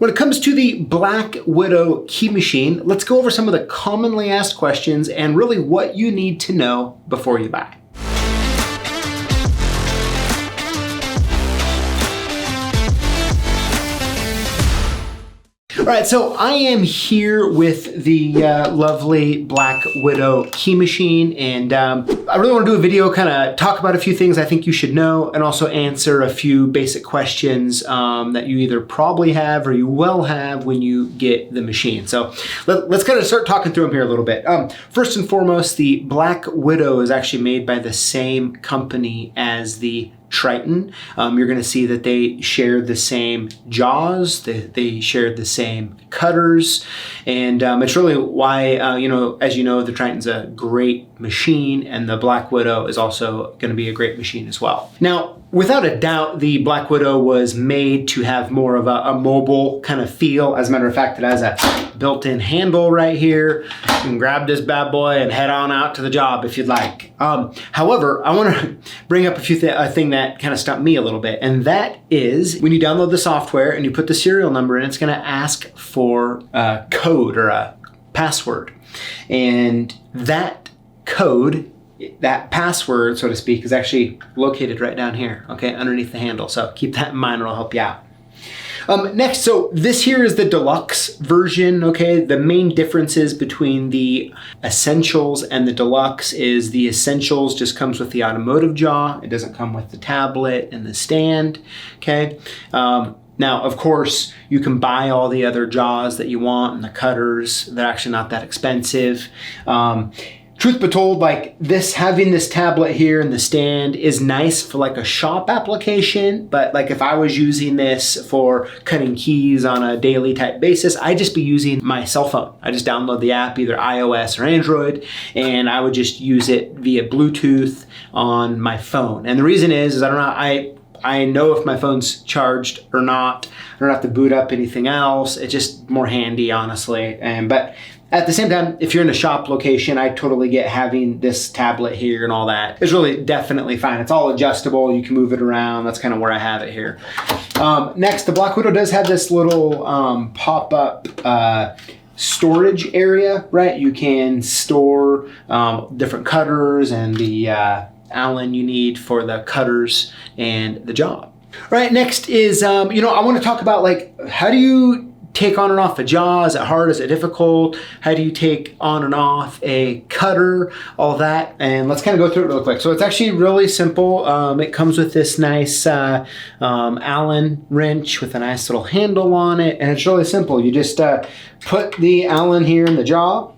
When it comes to the Black Widow key machine, let's go over some of the commonly asked questions and really what you need to know before you buy. All right, so I am here with the lovely Black Widow key machine, and I really want to do a video, kind of talk about a few things I think you should know, and also answer a few basic questions that you either probably have or you will have when you get the machine. So let's kind of start talking through them here a little bit. First and foremost, the Black Widow is actually made by the same company as the Triton. You're going to see that they share the same jaws, they share the same cutters, and it's really why, as you know, the Triton's a great machine, and the Black Widow is also going to be a great machine as well. Now, without a doubt, the Black Widow was made to have more of a mobile kind of feel. As a matter of fact, it has a built-in handle right here. You can grab this bad boy and head on out to the job if you'd like. However, I want to bring up a thing that kind of stumped me a little bit, and that is when you download the software and you put the serial number in, it's going to ask for a code or a password. And that code, that password, so to speak, is actually located right down here, okay, underneath the handle. So keep that in mind, it'll help you out. Next, so this here is the deluxe version, okay? The main differences between the essentials and the deluxe is the essentials just comes with the automotive jaw. It doesn't come with the tablet and the stand, okay? Now, of course, you can buy all the other jaws that you want and the cutters. They're actually not that expensive. Truth be told, like having this tablet here and the stand is nice for like a shop application, but like if I was using this for cutting keys on a daily type basis, I'd just be using my cell phone. I just download the app, either iOS or Android, and I would just use it via Bluetooth on my phone. And the reason is I know if my phone's charged or not. I don't have to boot up anything else. It's just more handy, honestly. But at the same time, if you're in a shop location, I totally get having this tablet here and all that. It's really definitely fine. It's all adjustable. You can move it around. That's kind of where I have it here. Next, the Black Widow does have this little pop-up storage area, right? You can store different cutters and the Allen you need for the cutters and the job. Right, next is, I want to talk about like, how do you take on and off a jaw? Is it hard? Is it difficult? How do you take on and off a cutter? All that. And let's kind of go through it real quick. So it's actually really simple. It comes with this nice Allen wrench with a nice little handle on it. And it's really simple. You just put the Allen here in the jaw.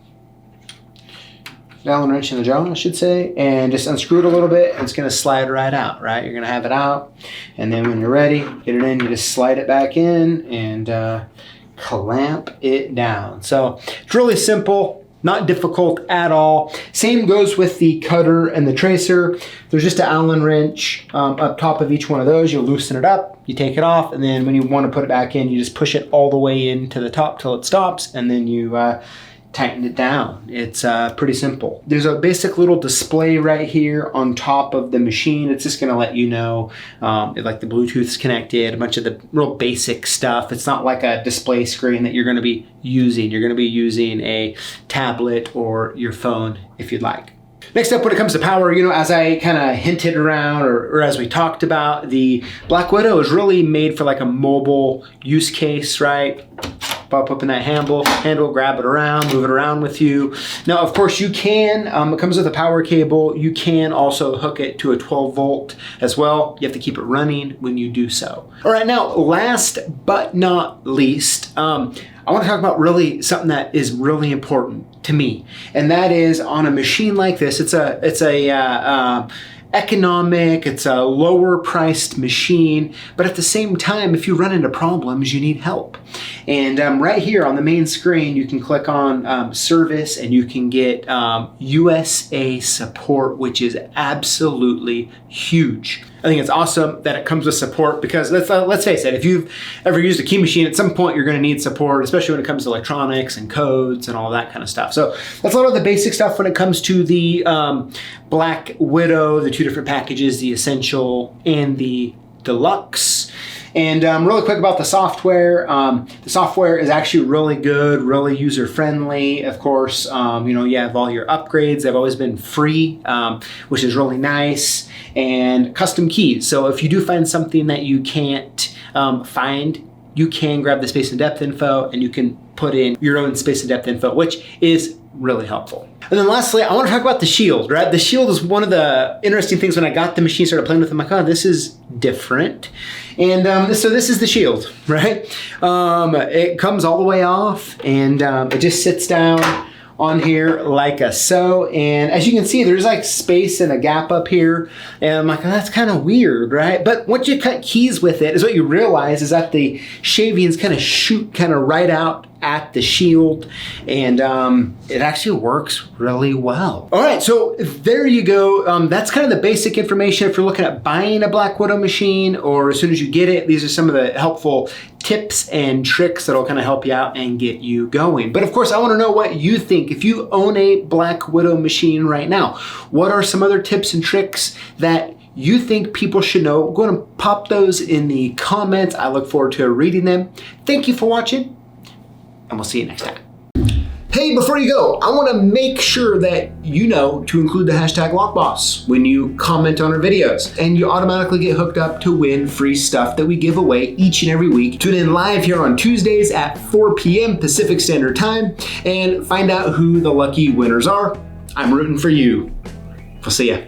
Allen wrench in the jaw, I should say, and just unscrew it a little bit, and it's going to slide right out, right? You're going to have it out, and then when you're ready, get it in, you just slide it back in and clamp it down. So it's really simple, not difficult at all. Same goes with the cutter and the tracer. There's just an Allen wrench up top of each one of those. You loosen it up, you take it off, and then when you want to put it back in, you just push it all the way into the top till it stops, and then you tighten it down. It's pretty simple. There's a basic little display right here on top of the machine. It's just gonna let you know like the Bluetooth's connected, a bunch of the real basic stuff. It's not like a display screen that you're gonna be using. You're gonna be using a tablet or your phone if you'd like. Next up, when it comes to power, as I kind of hinted around or as we talked about, the Black Widow is really made for like a mobile use case, right? Pop up in that handle, grab it around, move it around with you. Now, of course, you can, it comes with a power cable. You can also hook it to a 12 volt as well. You have to keep it running when you do so. All right, now, last but not least, I want to talk about really something that is really important to me. And that is on a machine like this, it's a economic, it's a lower priced machine, but at the same time, if you run into problems, you need help. And right here on the main screen, you can click on service and you can get USA support, which is absolutely huge. I think it's awesome that it comes with support because let's face it, if you've ever used a key machine, at some point you're going to need support, especially when it comes to electronics and codes and all that kind of stuff. So that's a lot of the basic stuff when it comes to the Black Widow, the two different packages, the Essential and the Deluxe. And really quick about the software. The software is actually really good, really user-friendly. Of course, you know, you have all your upgrades. They've always been free, which is really nice, and custom keys. So if you do find something that you can't find, you can grab the space and depth info and you can put in your own space and depth info, which is really helpful. And then lastly, I want to talk about the shield, right? The shield is one of the interesting things when I got the machine, started playing with it. I'm like, oh, this is different. And so this is the shield, right? It comes all the way off, and it just sits down on here like a so. And as you can see, there's like space and a gap up here. And I'm like, oh, that's kind of weird, right? But once you cut keys with it, is what you realize is that the shavings kind of shoot kind of right out at the shield, and it actually works really well. All right, so there you go. That's kind of the basic information if you're looking at buying a Black Widow machine, or as soon as you get it, these are some of the helpful tips and tricks that'll kind of help you out and get you going. But of course, I want to know what you think. If you own a Black Widow machine right now, what are some other tips and tricks that you think people should know? Go ahead and pop those in the comments. I look forward to reading them. Thank you for watching, and we'll see you next time. Hey, before you go, I want to make sure that you know to include the hashtag Lockboss when you comment on our videos, and you automatically get hooked up to win free stuff that we give away each and every week. Tune in live here on Tuesdays at 4 p.m. Pacific Standard Time and find out who the lucky winners are. I'm rooting for you. We'll see ya.